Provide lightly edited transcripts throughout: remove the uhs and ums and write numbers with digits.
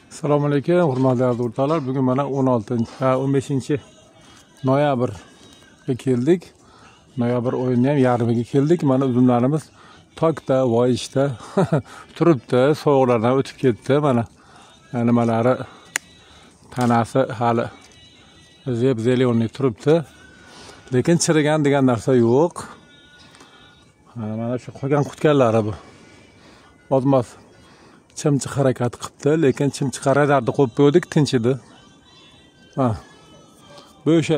Assalomu alaykum, hurmatli o'rtoqlar. Bugun mana 15 noyabrga keldik. Noyabr oyini ham yarmiga keldik. Mana uzumlarimiz tokda, voyishda turibdi, sovuqlardan o'tib ketdi. Mana nimalari tanasi hali zeb-zeleniy turibdi. Lekin chirigan degan narsa yo'q. Mana shu qolgan qutganlari bu. Ozmas chimchiq harakat qilibdi, lekin chimchiq radarni qo'yib qo'ydik, tinch edi. Bu o'sha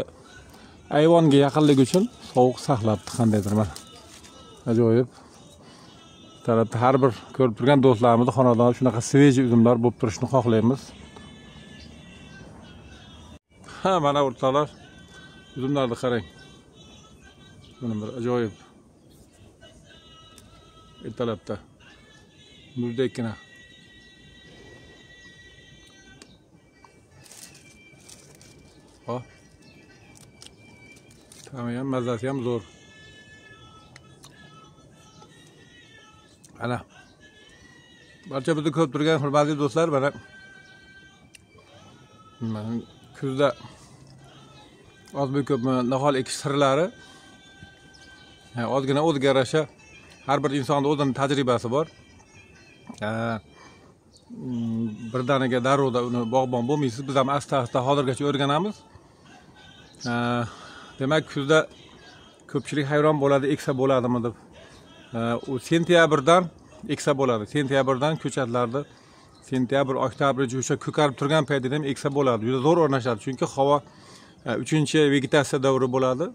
ayvonga yaqinligi uchun sovuq saqlabdi qandaydir mana. Ajoyib. Tarafda har bir ko'rib turgan do'stlarimizni xonadonda shunaqa sveji uzumlar bo'lib turishni xohlaymiz. Mana o'rtoqlar, uzumlarni qarang. Mana bir ajoyib. Ertalabda muzdekina. Ta'mi ham, mazasi ham zo'r. Ana. Barcha bizni ko'rib turgan hurmatli do'stlar, mana kuzda ozmi ko'pmi nahol ekish sirlari. Ozgina o'ziga yarasha har bir insonning o'zining tajribasi bor. Birdaniga darrov uni bog'bon bo'lmaysiz. Biz ham asta-asta hozirgacha o'rganamiz. Demak, kuzda ko'pchilik hayron bo'ladi, eksa bo'ladimi deb. U sentyabrdan eksa bo'ladi. Sentyabrdan ko'chatlarda sentyabr, oktyabr o'sha ko'karib turgan paytda ham eksa bo'ladi. Juda zo'r o'rnashadi, chunki havo 3-vegetatsiya davri bo'ladi.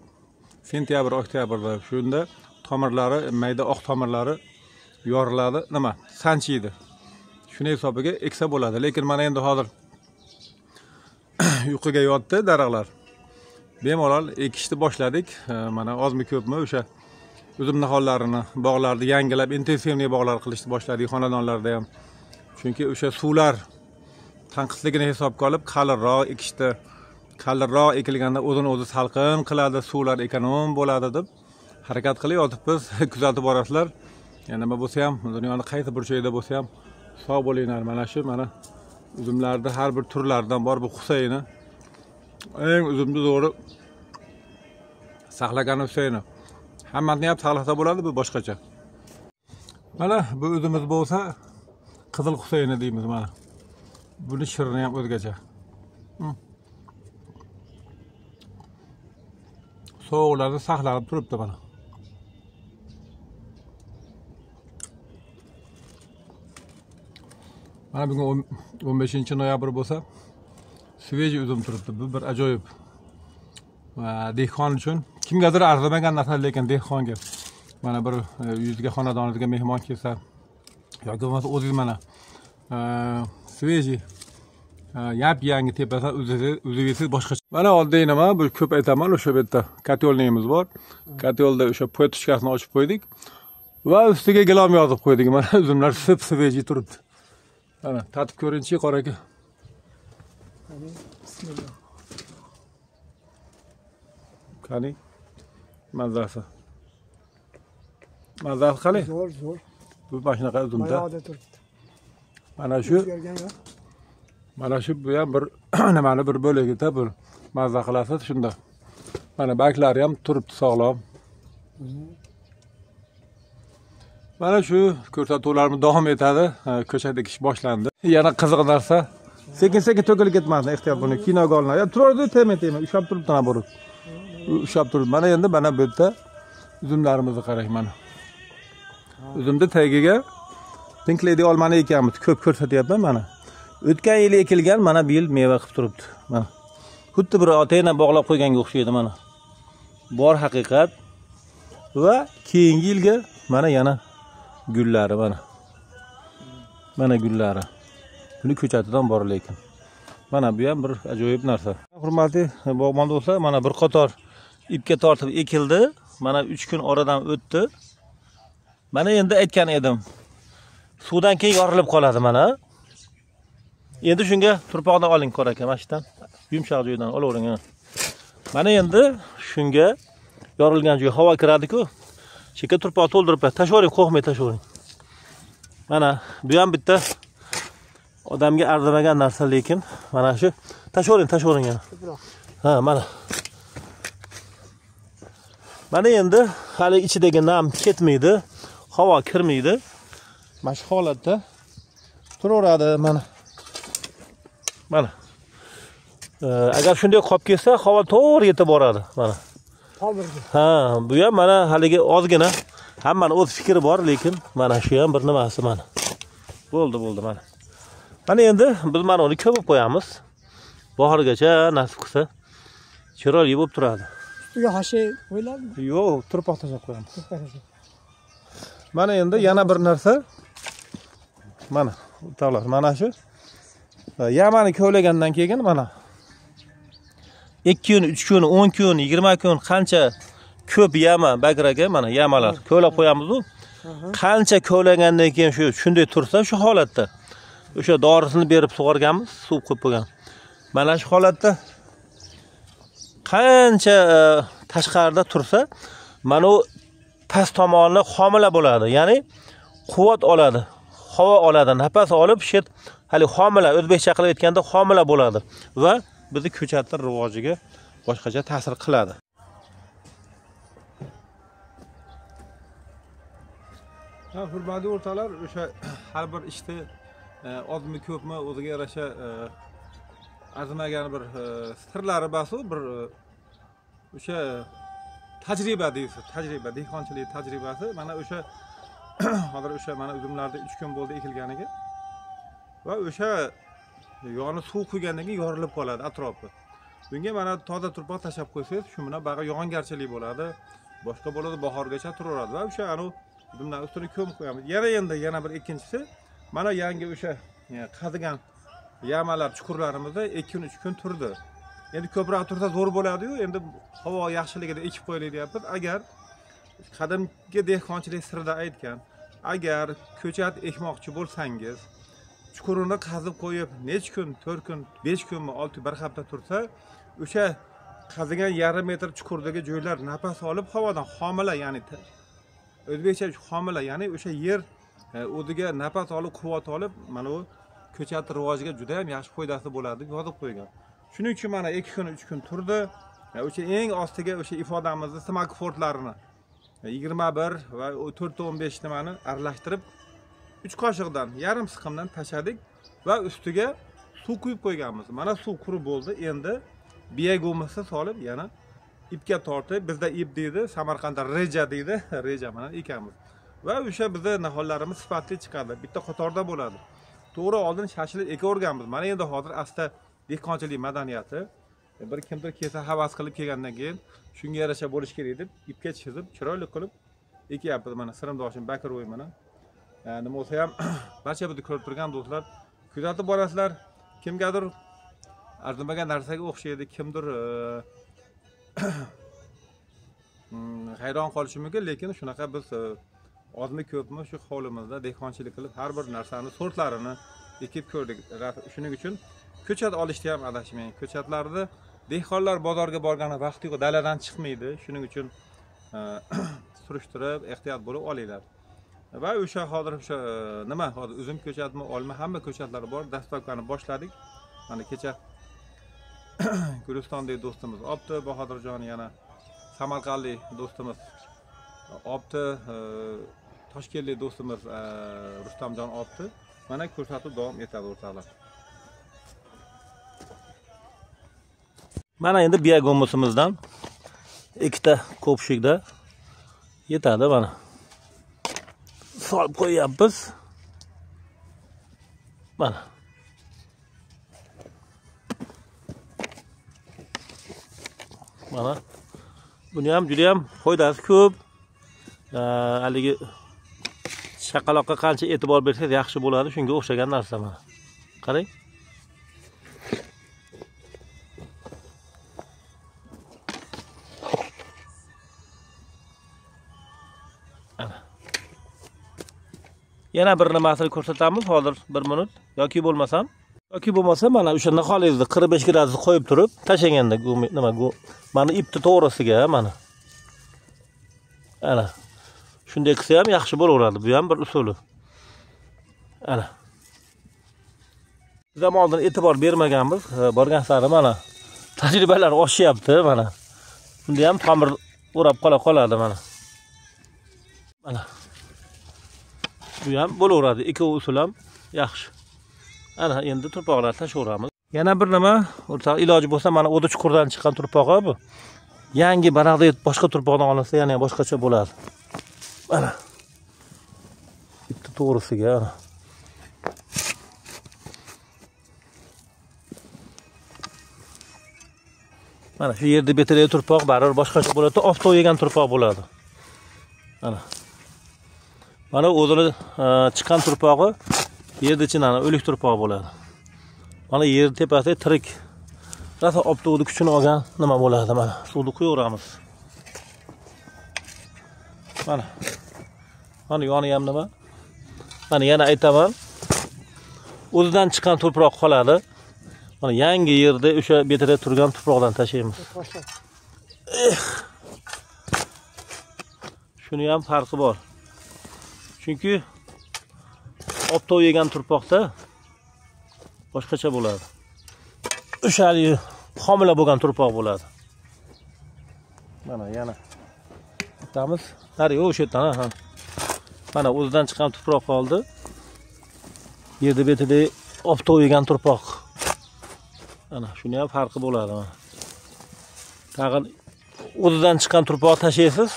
Sentyabr, oktyabrda. Shunda tomirlari, mayda oq tomirlari yoriladi, sanchiydi. Shuni hisobiga eksa bo'ladi. Lekin mana endi hozir uyquga yotdi daraxtlar. Bemalol ekishni boshladik. Mana ozmi ko'pmi o'sha uzum nahollarini, bog'larni yangilab, intensivniy bog'lar qilishni boshladik xonadonlarda ham. Chunki o'sha suvlar tanqisligini hisobga olib, qalinroq ekishdi. Qalinroq ekilganda o'zini-o'zi salqin qiladi, suvlar ekonom bo'ladi deb harakat qilyapmiz. Kuzatib borasizlar. Yana nima bo'lsa ham, dunyoning qaysi burchagida bo'lsa ham sog' bo'linglar. Mana shu uzumlarda har bir turlardan bor bu Husayni. Eng uzumni zo'ri saqlagan Husayni. Hammasini ham saqlasa bo'ladi, bu boshqacha. Mana bu uzumimiz bo'lsa qizil Husayni deymiz mana. Buni shirini ham o'zgacha. Sovuqlarda saqlanib turibdi mana. Mana bugun 15-noyabr bo'lsa, sveji uzum turibdi. Bu bir ajoyib. Va dehqon uchun kimgadir arzimagan narsa, lekin dehqonga mana bir yuzga xonadoningizga mehmon kelsa yoki bo'lmasa o'zingiz mana sveji yap-yangi tepasida uzib boshqacha. Mana oddiy nima, bu ko'p aytaman, o'sha yerda kotelniyimiz bor. Kotelda o'sha po'tishkasini ochib qo'ydik va ustiga gilam yozib qo'ydik. Mana uzumlar sveji turibdi. Mana tatib ko'ringchi, qora aka. Bismillah. Qani? Mazasi. Mazasi qani? Zo'r. Bu mashinaqa uzumda. Mana shu bu ham bir nimani bir bo'lagida bir mazza qilasiz shunda. Mana baklari ham turibdi sog'lom. Mana shu ko'rsatuvlarimiz davom etadi. Ko'chada ekish boshlandi. Yana qiziq narsa, sekin-sekin to'kilib ketmasin, ehtiyot buni kinoga olinadi. Turadi, tema-tema ushab turibdi ana borib. Ushab turibdi. Mana endi bu yerda uzumlarimizni qarang mana. Uzumni tagiga tinklaydi olmani ekanmiz. Ko'p ko'rsatyapman mana. O'tgan yil ekilgan, mana bu yil meva qilib turibdi. Mana. Xuddi bir ota-ona bog'lab qo'yganga o'xshaydi mana. Bor haqiqat va keyingi yilga mana yana gullari mana. Mana gullari. Buni ko'chatidan bor lekin. Mana bu ham bir ajoyib narsa. Hurmatli bog'bon do'stlar, mana bir qator ipga tortib ekildi. Mana 3 kun oradan o'tdi. Mana endi aytgan edim. Suvdan keyin yorilib qoladi mana. Endi shunga turpoqdan oling qora aka, mashdan. Yumshoq joydan olavering. Mana endi shunga yorilgan joy havo kiradi-ku. Cheka turpoq to'ldirib, tashlavering, qo'rqmay tashlavering. Mana bu ham bitta Odamga arzimagan narsa, lekin mana shu tashvering yana. Ha, mana. Mana endi hali ichidagi nam ketmaydi, havo kirmaydi. Mana shu holatda turaveradi mana. Mana. Agar shunday qolib ketsa, havo to'g'ri yetib boradi, mana. Ha, bu ham mana haligi ozgina, hammani o'z fikri bor, lekin mana shu ham bir nimasi mana. Bo'ldi mana. Mana endi biz mana uni ko'mib qo'yamiz. Bahorgacha nasib qilsa chiroyli bo'lib turadi. Ustiga hashay qo'yiladimi? Yo'q, turpoq tashlab qo'yamiz. Mana endi yana bir narsa. Mana, o'rtoqlar, mana shu yamani kovlagandan keyin mana 2 kun, 3 kun, 10 kun, 20 kun qancha ko'p yama bagraga mana yamalar kovlab qo'yamiz-ku. Qancha kovlagandan keyin shunday tursa, shu holatda o'sha dorisini berib sug'organmiz, suv qo'yib qo'ygan. Mana shu holatda qancha tashqarida tursa, mana u past tomoni homila bo'ladi. Ya'ni quvvat oladi, havo oladi, nafas olib, hali homila, o'zbekcha qilib aytganda homila bo'ladi va bizni ko'chatlar rivojiga boshqacha ta'sir qiladi. Ha, hurmatli o'rtoqlar, o'sha har bir ishni ozmi ko'pmi o'ziga yarasha arzimagan bir sirlari bor, bir o'sha tajriba deysiz, dehqonchilik tajribasi. Mana o'sha hozir o'sha mana uzumlarda 3 kun bo'ldi ekilganiga va o'sha yoni suv quygandan keyin yorilib qoladi atrofi. Bunga mana toza turpoq tashab qo'ysangiz, shu bilan bag'i yog'ingarchilik bo'ladi, boshqa bo'ladi, bahorgacha turaveradi va o'sha uzumlar ustini ko'mib qo'yamiz. Yana bir ikkinchisi, mana yangi o'sha qazigan yamalar, chuqurlarimizda 2 kun, 3 kun turdi. Endi ko'proq tursa zo'r bo'ladi-yu, endi havo yaxshiligida ekib qo'yaylik deyapmiz. Agar qadimgi dehqonchilik sirida aytgan, agar ko'chat ekmoqchi bo'lsangiz, chuqurini qazib qo'yib, necha kun, 4 kun, 5 kunmi, 6 bir hafta tursa, o'sha qazigan yarim metr chuqurdagi joylar nafas olib, havodan homila, ya'ni o'zbekcha homila, ya'ni o'sha yer o'ziga nafas olib, quvvat olib, mana bu ko'chat rivojiga juda ham yaxshi foydasi bo'ladi deb yozib qo'ygan. Shuning uchun mana 2 kun, 3 kun turdi. O'sha eng ostiga o'sha ifodamizni semafortlarini 21 va 4-15 nimani aralashtirib 3 qoshiqdan yarim siqimdan tashladik va ustiga suv quyib qo'yganmiz. Mana suv qurib bo'ldi. Endi biyago'misi solib yana ipga tortib, bizda ip deydi, Samarqandda reja deydi, reja mana ekamiz. Va o'sha bizda nahollarimiz sifatli chiqadi. Bitta qatorda bo'ladi. To'g'ri oldin shashilib ekaverganmiz. Mana endi hozir asta dehqonchilik madaniyati bir kimdir kelsa havas qilib kelgandan keyin shunga yarasha bo'lish kerak deb ipga chizib, chiroyli qilib ekyapmiz. Mana sirimdoshim Bakiro'y mana. Nima bo'lsa ham barcha bizni ko'rib turgan do'stlar kuzatib borasizlar. Kimgadir arzimagan narsaga o'xshaydi, kimdir hayron qolishi mumkin, lekin shunaqa biz ozmi ko'pmi shu hovlimizda dehqonchilik qilib har bir narsani sortlarini ekib ko'rdik. Shuning uchun ko'chat olishda ham adashmang. Ko'chatlarda dehqonlar bozorga borgani vaqti yo'q, daladan chiqmaydi. Shuning uchun surishtirib, ehtiyot bo'lib olinglar. Va o'sha hozir o'sha nima, hozir uzum ko'chatmi, olma, hamma ko'chatlari bor. Dastavkani boshladik. Mana kecha Gulistonlik do'stimiz opti, Bahodirjon yana Samarqandlik do'stimiz opti, Toshkentlik do'stimiz Rustamjon opti. Mana ko'rsatuv davom etadi o'rtoqlar. Mana endi biyago'misimizdan ikkita ko'pshikda yetadi mana. Solib qo'yapmiz. Mana. Mana. Buni ham juda ham foydasi ko'p. Haligi chaqaloqqa qancha e'tibor bersangiz yaxshi bo'ladi, shunga o'xshagan narsa mana. Qarang. Yana bir nimasini ko'rsatamiz hozir 1 minut yoki bo'lmasa mana o'sha niholingizni 45 gradusga qo'yib turib, tashaganda mana ipni to'g'risiga mana. Ana. Shunday qilsa ham yaxshi bo'laveradi. Bu ham bir usuli. Ana. Zamondan e'tibor bermaganmiz. Borgan sari mana tajribalar oshyapti mana. Bunda ham tomir o'rab qoladi mana. Mana. Bu ham bo'laveradi. Ikkovi usul ham yaxshi. Ana endi turpoqlar tashlayveramiz. Yana bir nima, o'rtoq iloji bo'lsa mana o'da chuqurdan chiqqan turpoqqa bu. Yangi baraqda boshqa turpoqdan olinsa yana boshqacha bo'ladi. Mana. Bitta to'g'risiga ana. Mana shu yerda betidagi turpoq baribir boshqacha bo'ladi, oftob yegan turpoq bo'ladi. Mana. Mana o'zini chiqqan turpog'i yerda ichidan o'lik turpoq bo'ladi. Mana yer tepasida tirik. Rosa oftobni kuchini olgan nima bo'ladi mana. Suvni quyaveramiz. Mana. Mana yoni ham nima? Mana yana aytaman. O'zidan chiqqan turpoq qoladi. Mana yangi yerda o'sha betida turgan tuproqdan tashlaymiz. Shuni ham farqi bor. Chunki oftob yegan turpoqda boshqacha bo'ladi. O'shali homila bo'lgan turpoq bo'ladi. Mana yana aytamiz. Qari o'sha yerdan ha. Mana o'zidan chiqqan tuproq qoldi. Yerda betida oftob yegan turpoq. Ana shuni ham farqi bo'ladi mana. Tag'in o'zidan chiqqan turpoq tashlaysiz,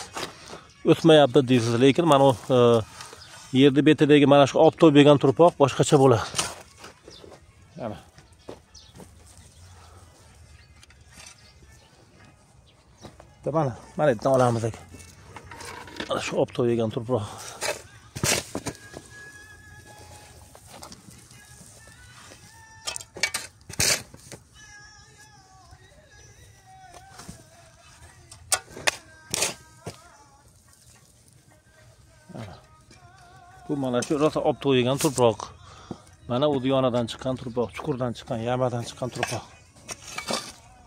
o'tmayapti deysiz, lekin mana o yerda betidagi mana shu oftob yegan turpoq boshqacha bo'ladi. Ana. Mana yerdan olamiz aka. Mana shu oftob yegan turpoq. Bu mana shu rosa oftob yegan turpoq. Mana u yonidan chiqqan turpoq, chuqurdan chiqqan, yamadan chiqqan turpoq.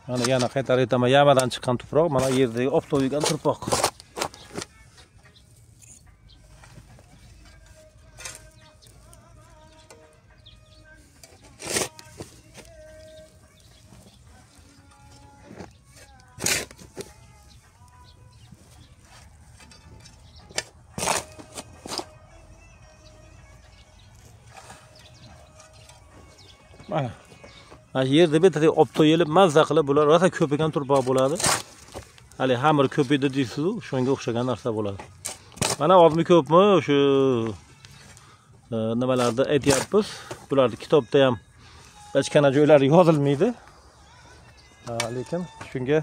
Mana yana qaytarib aytaman, yamadan chiqqan tuproq, mana yerdagi oftob yegan turpoq. Mana. Yerda betida oftob yelib mazza qilib bular rosa ko'paygan turpoq bo'ladi. Hali xamir ko'paydi deysiz-ku, shunga o'xshagan narsa bo'ladi. Mana ozmi ko'pmi shu nimalarda aytyapmiz. Bularni kitobda ham bachkana joylari yozilmaydi. Lekin shunga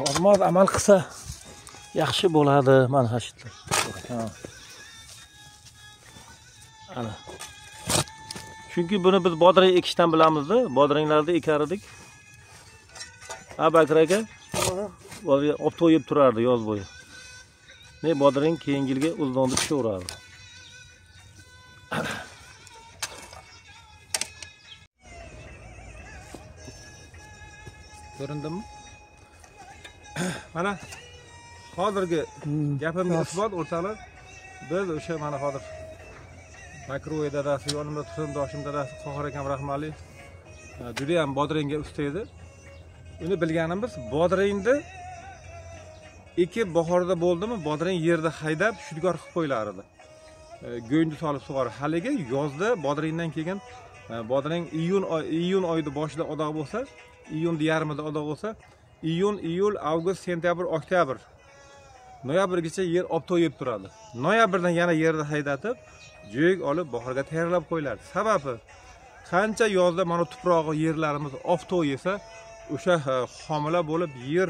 ozmoz amal qilsa yaxshi bo'ladi. Mana hashitlar. Ana. Chunki buni biz bodring ekishdan bilamiz-da, bodringlarni ekar edik. Bakir aka, oftob yeb turardi yoz bo'yi. Ne bodring keyingi yilga o'zlonda pishaveradi. Ko'rindimi? Mana hozirgi gapimga isbot o'rtalar. Biz o'sha mana hozir Makroy dadasi, yonimda tursindoshim dadasi Qohir akam rahmatli juda ham bodringga usta edi. Uni bilganimiz bodringni ekib bahorda bo'ldimi, bodring yerda haydab shudgor qilib qo'yilar edi. Go'yni solib sug'orib, haligi yozda bodringdan keyin bodring iyun oyida boshida odoq bo'lsa, iyunning yarmida odoq bo'lsa, iyun, iyul, avgust, sentyabr, oktyabr, noyabrgacha yer oftob yeb turadi. Noyabrdan yana yerda haydatib jo'g olib bahorga tayyorlab qo'yiladi. Sababi qancha yozda mana tuprog'i yerlarimiz oftob yesa, o'sha homila bo'lib yer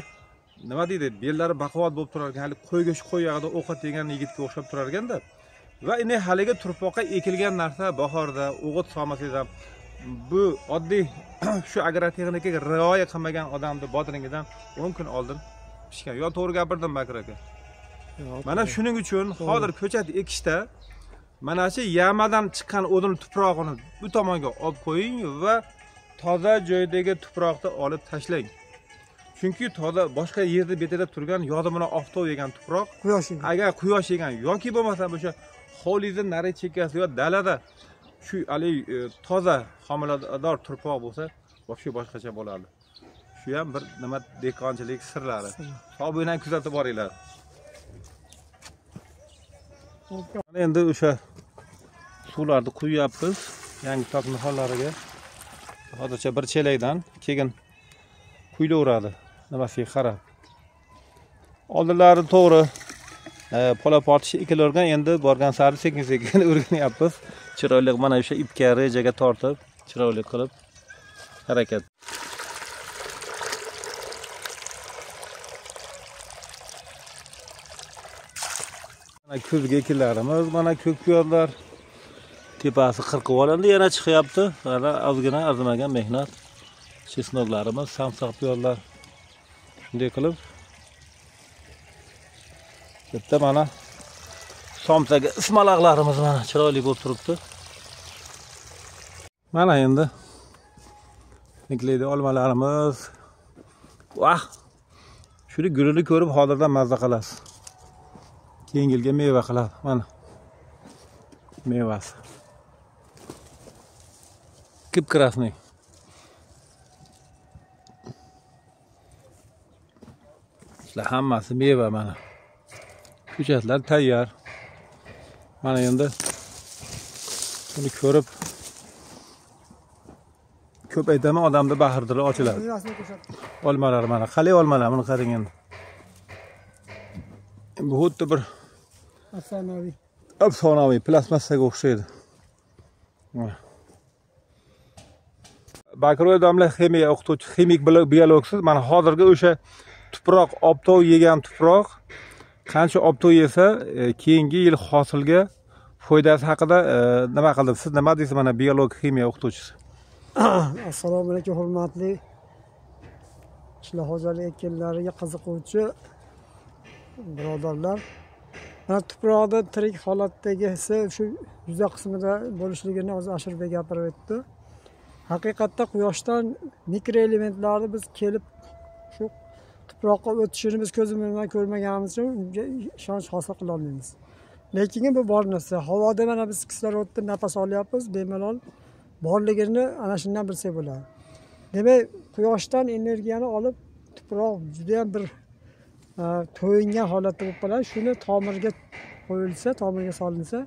nima deydi, bellari baquvvat bo'lib turar ekan, hali qo'yga shu qo'y yog'ida ovqat yegan yigitga o'xshab turar ekanda. Va ine haligi turpoqqa ekilgan narsa bahorda o'g'it solmasangiz ham bu oddiy shu agrotexnikaga rioya qilmagan odamni bodringidan 10 kun oldin pishgan. Yo to'g'ri gapirdim Bakir aka. Mana shuning uchun hozir ko'chat ekishda mana shu yamadan chiqqan o'din tuprog'ini bu tomonga olib qo'ying va toza joydagi tuproqni olib tashlang. Chunki toza boshqa yerda betida turgan yo'di bilan oftob yegan tuproq, agar quyosh yegan yoki bo'lmasa o'sha hovlidan nari chekkasi yo dalada shu toza homilador turpoq bo'lsa, boshqa boshqacha bo'ladi. Shu ham bir nima dehqonchilik sirlari. Sog' bilan kuzatib boringlar. Endi o'sha suvlarni quyapmiz. Yangi tok nihollariga. Hozircha bir chelakdan keyin quyulaveradi. Nimasiga qarab. Oldinlari to'g'ri pola portish ekilargan, endi borgan sari sekin-sekin o'rganyapmiz. Chiroyli mana o'sha ipga rejaga tortib, chiroyli qilib harakat. Mana kuzgi ekinlarimiz, mana ko'k piyozlar tepasi qirqib olindi, yana chiqyapti. Mana ozgina arzimagan mehnat. Chesnoklarimiz, samsaq piyozlar shunday qilib bitta mana somsaga ismaloqlarimiz mana chiroyli bo'lib turibdi. Mana endi niklaydi olmalarimiz. Vah! Shuni gulini ko'rib hozirdan mazza qilasiz. Keyingi yilga meva qiladi. Mana mevasi. Kip-krasniy. Sizlar hammasi meva mana. Ko'chatlar tayyor. Mana endi buni ko'rib ko'p aytaman, odamda bahrdili ochiladi. Olmalar mana, qalay olmalar, buni qarang endi. Bu xuddi bir afsonaviy plastmassaga o'xshaydi. Bakroy domla ximiya o'qituvchi, ximik biologsiz. Mana hozirgi o'sha tuproq, obtov yegan tuproq qancha obtov yesa, keyingi yil hosilga foydasi haqida nima qildim? Siz nima deysiz, mana biolog, ximiya o'qituvchisi? Assalomu alaykum, hurmatli qishloq xo'jaligi ekinlariga qiziquvchi birodarlar. Mana tuproqda tirik holatdagi shu yuza qismida bo'lishligini o'zi Ashirbek gapirib o'tdi. Haqiqatda quyoshdan mikroelementlarni biz kelib shu tuproqqa o'tishini biz ko'zimiz bilan ko'rmaganimiz uchun unga ishonch hosil qila olmaymiz. Lekin bu bor narsa. Havoda mana biz kislorodni nafas olyapmiz, bemalol borligini ana shundan bilsak bo'ladi. Demak, quyoshdan energiyani olib tuproq juda ham bir to'yingan holatda bo'lib qoladi. Shuni tomirga qo'yilsa, tomirga solinsa,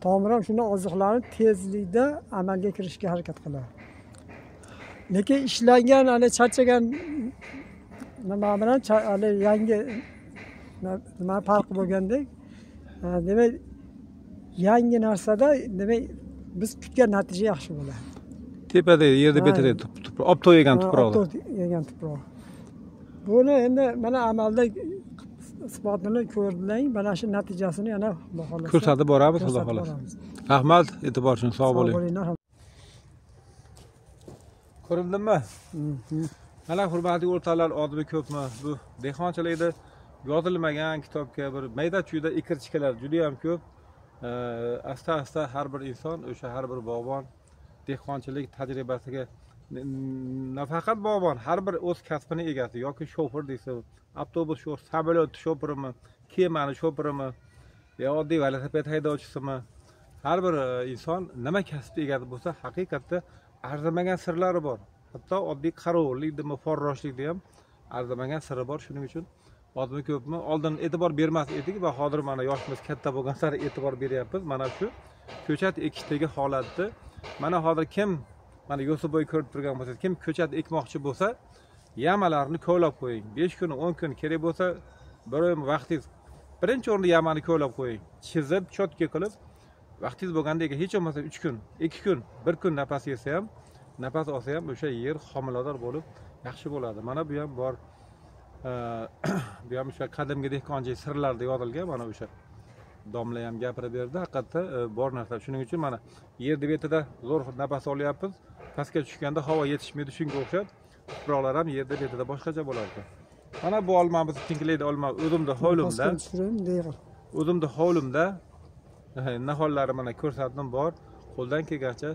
tomir ham shuni oziqlarni tezlikda amalga kirishga harakat qiladi. Lekin ishlangan, hali charchagan nima bilan hali yangi nima farq bo'lgandek, demak, yangi narsada demak biz kutgan natija yaxshi bo'ladi. Tepada, yerda betida tuproq, obtov yegan tuproq. Obtov yegan tuproq. Buni endi mana amalda isbotini ko'rdilar, mana shu natijasini yana xohlasa ko'rsatib boramiz, xudo xolasa. Rahmat, e'tibor uchun sog' bo'ling. Ko'rindimi? Mana hurmatli o'rtoqlar, odimi ko'pmi? Bu dehqonchilikda yozilmagan kitobga bir mayda-chuyda ikirchikalar juda ham ko'p. Asta-asta har bir inson, o'sha har bir bog'bon dehqonchilik tajribasiga, nafaqat bog'bon, har bir o'z kasbini egasi yoki shofir desa, avtobus shofir, samolyot shofirimi, kemani shofirimi, yo oddiy velosiped haydovchisimi, har bir inson nima kasb egasi bo'lsa, haqiqatda arzimagan sirlari bor. Hatto oddiy qarovullikdimi, farroshlikda ham arzimagan siri bor. Shuning uchun odmi ko'pmi oldin e'tibor bermas edik va hozir mana yoshimiz katta bo'lgan sari e'tibor beryapmiz. Mana shu ko'chat ekishdagi holatni mana hozir kim mana Yo'siboy ko'rib turgan bo'lsa, kim ko'chat ekmoqchi bo'lsa, yamalarni ko'lab qo'ying. 5 kun, 10 kun kerak bo'lsa, bir oy vaqtingiz, birinchi o'rinda yamani ko'lab qo'ying. Chizib, chotka qilib, vaqtingiz bo'lganda hech bo'lmasa 3 kun, 2 kun, 1 kun nafas yesa ham, nafas olsa ham o'sha yer homilador bo'lib yaxshi bo'ladi. Mana bu ham bor. Bu ham o'sha qadimgi dehqonchilik sirlarida yozilgan, mana o'sha domla ham gapirib berdi. Haqiqatda bor narsa. Shuning uchun mana yerni betida zo'r nafas olyapmiz. Pastga tushganda havo yetishmaydi, shunga o'xshab tuproqlar ham yerda betida boshqacha bo'lardi. Mana bu olmamiz tinklaydi olma, o'zimda hovlimda nihollari mana ko'rsatdim bor. Qo'ldan kelgancha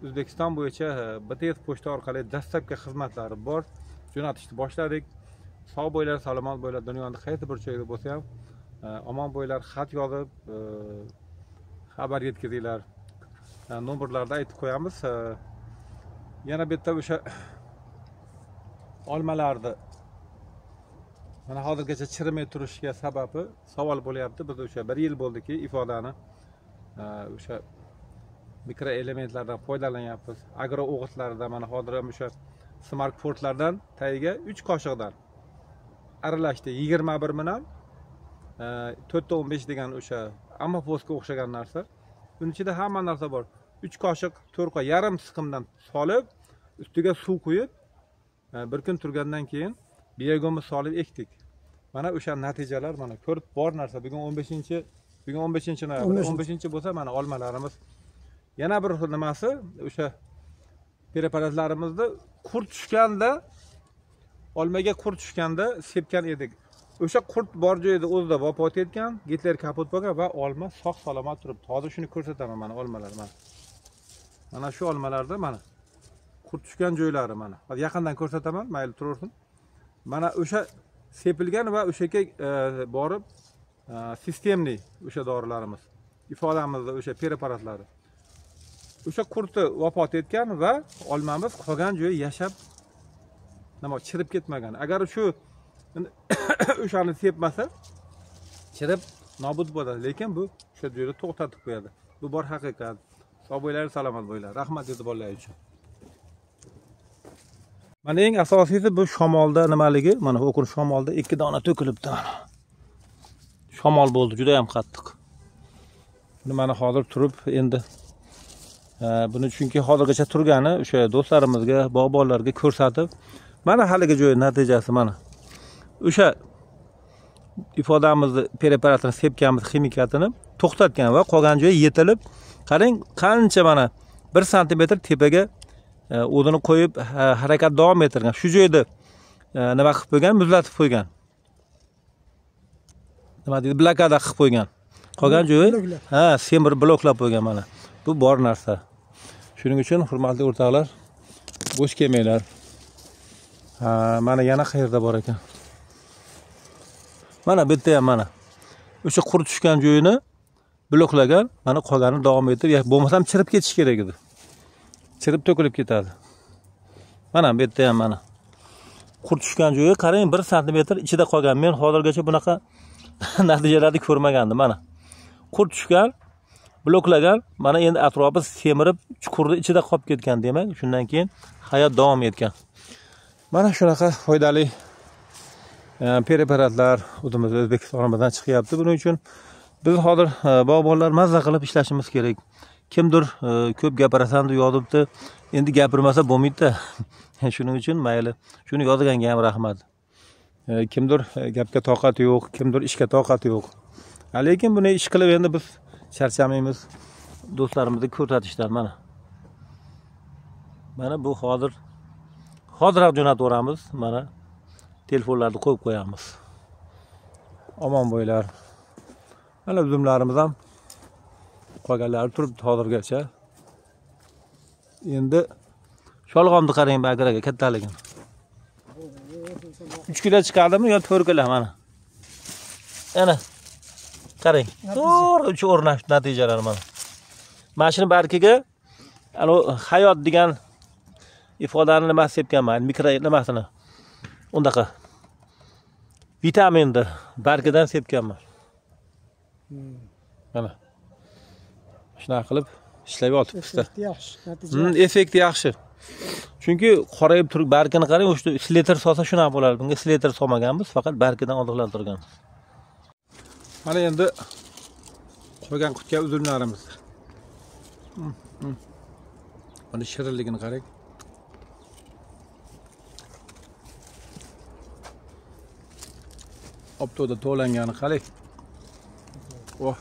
O'zbekiston bo'yicha BTS pochta orqali dastlabki xizmatlari bor. Jo'natishni boshladik. Sog' bo'ylar, salomat bo'ylar, dunyoning qaysi bir joyida bo'lsa ham omon bo'ylar, xat yozib xabar yetkazinglar. nomerlarda aytib qo'yamiz. Yana bitta o'sha olmalarni mana hozirgacha chirimay turishiga sababi savol bo'lyapti. Biz o'sha 1 yil bo'ldiki ifodani o'sha mikroelementlardan foydalanyapmiz. Agro o'g'itlarida mana hozir ham o'sha Smart Fortlardan tagiga 3 qoshiqdan aralashdi 21 bilan 4-15 degan o'sha ammofoska o'xshagan narsa. Buning ichida hamma narsa bor. 3 qoshiq 4 qa yarim siqimdan solib, ustiga suv quyib, bir kun turgandan keyin biyogomni solib ekdik. Mana o'sha natijalar mana ko'rib bor narsa. Bugun 15-noyabr, 15 bo'lsa mana olmalarimiz. Yana bir nimasi o'sha preparatlarimizni qurt tushganda, olmaga qurt tushganda sepgan edik. O'sha qurt bor joyda o'zida vafot etgan, Gitler kaput bo'lgan va olma sog' salomat turibdi. Hozir shuni ko'rsataman mana olmalar mana. Mana shu olmalarda mana qurt tushgan joylari mana. Hozir yaqindan ko'rsataman, mayli turaversin. Mana o'sha sepilgan va o'shaga borib sistemli o'sha dorilarimiz, ifodamizda o'sha preparatlari. O'sha qurti vafot etgan va olmamiz qolgan joyi yashab nima chirib ketmagan. Agar shu o'shani sepmasa chirib nobud bo'ladi, lekin bu o'sha joyda to'xtatib qo'yadi. Bu bor haqiqat. Sog' bo'linglar, salomat bo'linglar. Rahmat e'tiborlar uchun. Mana eng asosiysi bu shamolda nimaligi? Mana o'qir shamolda 2 dona to'kilibdi mana. Shamol bo'ldi, juda ham qattiq. Buni mana hozir turib endi buni chunki hozirgacha turgani o'sha do'stlarimizga, bog'bonlarga ko'rsatib, mana haligi joy natijasi mana. O'sha ifodamizni preparatini sepganmiz ximikatini to'xtatgan va qolgan joyi yetilib, qarang qancha mana 1 sm tepaga o'dini qo'yib harakat davom ettirgan. Shu joyda nima qilib qo'ygan? Muzlatib qo'ygan. Nima deydi? Blokada qilib qo'ygan. Qolgan joyi semir bloklab qo'ygan mana. Bu bor narsa. Shuning uchun hurmatli o'rtoqlar, bo'sh kelmanglar. Mana yana qayerda bor ekan? Mana bu yerda ham mana. O'sha qurt tushgan joyini bloklagan, mana qolganini davom ettirib, bo'lmasam chirib ketish kerak edi. Chirib to'kilib ketadi. Mana bu yerda ham mana. Qurt tushgan joyi qarang 1 sm ichida qolgan. Men hozirgacha bunaqa natijalarni ko'rmagandim mana. Qurt tushgan, bloklagan, mana endi atrofi semirib, chuqurni ichida qolib ketgan demak, shundan keyin hayot davom etgan. Mana shunaqa foydali preparatlar o'zimiz O'zbekistonimizdan chiqyapti. Buning uchun biz hozir bog'bonlar mazza qilib ishlashimiz kerak. Kimdir ko'p gapirasan deb yozibdi, endi gapirmasa bo'lmaydi-da. Shuning uchun mayli, shuni yozganga ham rahmat. Kimdir gapga toqati yo'q, kimdir ishga toqati yo'q. Lekin buni ish qilib endi biz charchamaymiz. Do'stlarimizni ko'rsatishdan mana. Mana bu hozir jo'nataveramiz. Mana telefonlarni qo'yib qo'yamiz. Omon bo'linglar. Mana uzumlarimiz ham qolganlari turibdi hozirgacha. Endi sholg'omni qarang bagiraga kattaligini. 3 kilo chiqadimi yo 4 kilo mana. Ana qarang. To'g'ri o'rnash natijalar mana. Mashina barkiga ana hayot degan ifodani nima sepganman, mikro nimasini. Undaqa vitaminni barkidan sepganman. Mana. Shuna qilib ishlab yotibdi. Yaxshi, natija. Effekti yaxshi. Chunki qorayib turib barkini qarang, o'sha sliter solsa shunaqa bo'ladi. Bunga sliter solmaganmiz, faqat barkidan oziqlantirganmiz. Mana endi qo'ygan qutga uzumlarimiz. Mana shirinligini qarang. Optoda to'langani qarang. Oh.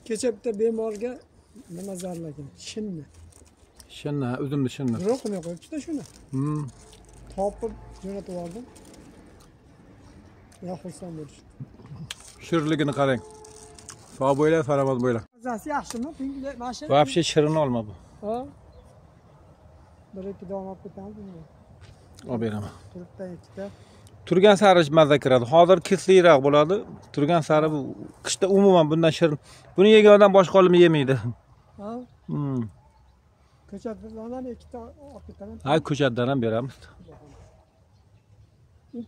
Kecha bitta bemorga nima zarlagan? Shinni. Shinni, uzumni shinni. Biroq qilmay qo'yibdi-da shuni. Topib jo'natib oldim. Ya xursand bo'lishdi. Shirinligini qarang. Sog' bo'linglar, salomat bo'linglar. Mazasi yaxshimi? Mashina. Вообще shirin olma bu. Ha. 1-2 dona olib ketamiz. Olib beraman. Turibdan ikkita. turgan sari mazza kiradi. Hozir kesliroq bo'ladi. Turgan sari bu qishda umuman bundan shirin. Buni yegan odam boshqa olib yemaydi. Ha? Hmm. Ko'chatdan ikkita olib ketaman. Ha, ko'chatdan ham beramiz.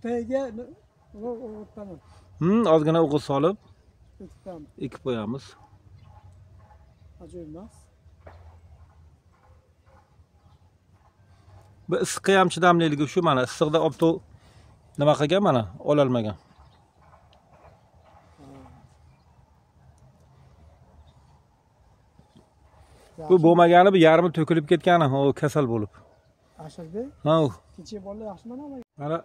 Tagiga o'taman. Ozgina o'g'it solib Ikkitaman. ekib qo'yamiz. Ajoyib emas. Bu issiqqa ham chidamliligi shu mana issiqda opto nima qilgan mana ololmagan. Bu bo'lmagani bu yarmi to'kilib ketgani, o kasal bo'lib. Ashirbek, Ha, kecha bolalar yaxshimi nima? mana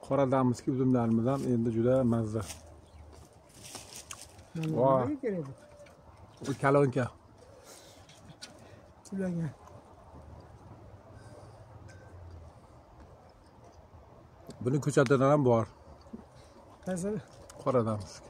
qora damizki uzumlarimiz ham endi juda mazza. Voy. Nima kerak? Bu kalonka. Ularga. Buni ko'chatidan ham bor. Qaysi? Qora damizki.